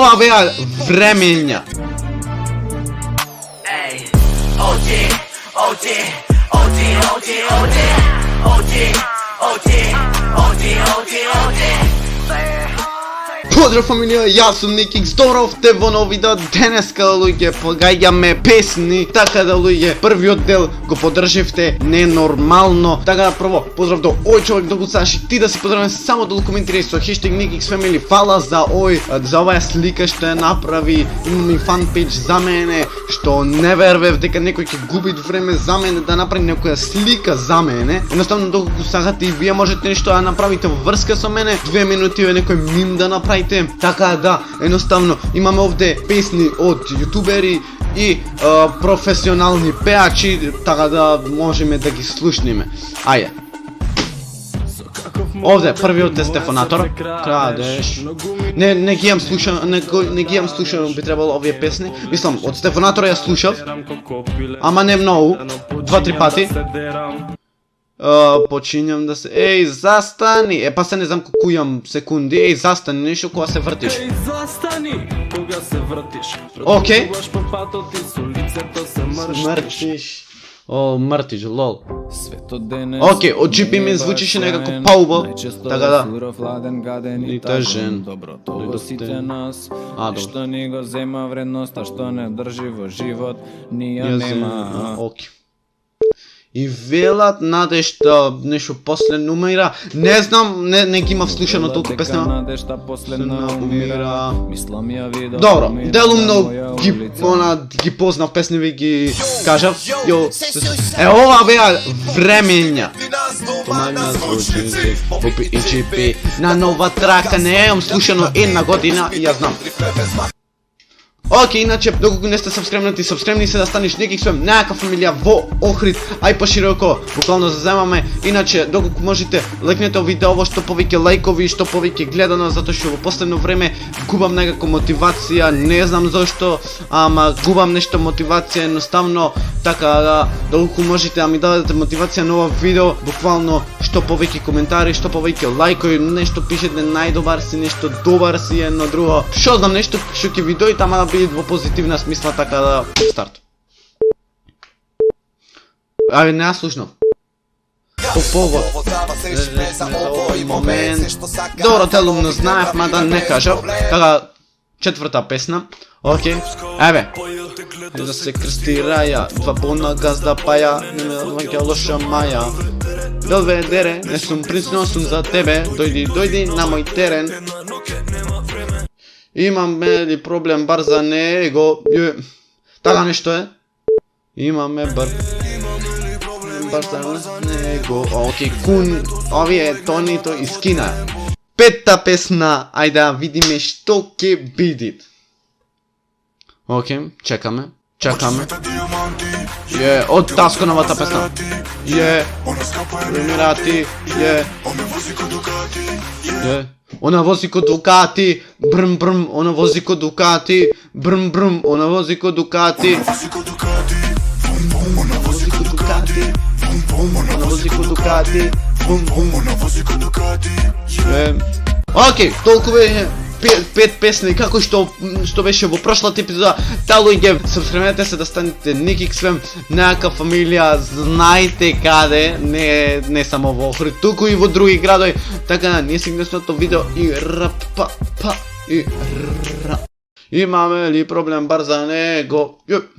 ova беа времења. Поздрав фамилија, јас сум Никикс, добро овде во нов видео. Денеска луѓе погаѓаме песни, така да луѓе првиот дел го подрживте ненормално. Така да прво поздрав до овој човек до гуцаш и ти да се поздравам само да коментирај со хештег NikixFamily. Фала за оваа слика што ја направи. Имам и фан пејдж за мене, што не вервев дека некој ќе губи време за мене да направи некоја слика за мене. Едноставно доколку сакате и вие можете нешто да направите во врска со мене, 2 минути некој мим да направите. Така да, едноставно, имаме овде песни од јутубери и професионални пеачи, така да можеме да ги слушнеме. Ајде. Овде првиот е Стефанатор. Крадеш. Не ги имам слушано, не ги имам слушано, би требало овие песни. Мислам, од Стефанатор ја слушав, ама не многу, 2-3 пати. Починјам да се... Еј, застани! Па се не знам колку имам секунди. Еј, застани, нешто кога се вртиш. Еј, застани, кога се вртиш. Океј. По патот и со лицето се Мртиш. О, мртиш, лол. Светот Океј, од GP ми звучише некако паубо. Така да. И тежен. Доброто во сите нас. Добро. Што ни го зема вредност, а што не држи во живот, ние Ја нема. зема. Океј. И велат надешта нешто после нумера. Не знам, не ги имав слушано толку песна. Надежта последна умира. Мислам ја видов. Добро, делумно ги познав песни ви ги кажав. Ова беа времења. Помага звучи, попи и GP. На нова трака не имам слушано една година и ја знам. Океј, иначе, доколку не сте сабскребнати се да станеш Никиксфем, некака фамилија во Охрид, ај пошироко, буквално заземаме. Иначе, доколку можете, лекнете видео што повеќе лајкови, што повеќе гледано, затоа што во последно време губам некако мотивација, не знам зошто, ама губам нешто мотивација, едноставно, така да, доколку можете да ми дадете мотивација на ова видео, буквално, што повеќе коментари, што повеќе лајкови, нешто пишете најдобар си, нешто добар си, едно друго. Што знам, нешто што ќе ви дојде, ама да биде во позитивна смисла, така да старт. Ајде, не ја слушнав. По повод за овој момент. Добро, телумно знаев, мада не кажав. Така, четврта песна. Океј, еве. Да се крсти раја, два пона газ да паја, не ме ваѓа лоша маја. Белведере, не сум принц, но сум за тебе, дојди на мој терен. Имаме ли проблем бар за него? Така нешто е? Имаме бар за него. Океј, кун, овие тонито искина. Петта песна, ајде да видиме што ќе биде. Океј, чекаме. Од Тасконовата песна. Емирати, Она вози ко Дукати, брм брм, она вози ко Дукати, брм брм, она вози ко Дукати. Она вози ко Дукати, бум бум, она вози ко Дукати. Океј, толку бе 5 песни, како што беше во прошлата епизода. Та луѓе, сабскребнете се да станете Никиксфем, некака фамилија, знаете каде, не само во Охрид, туку и во други градови. Така да, ние сегнем следното видео и имаме ли проблем бар за него?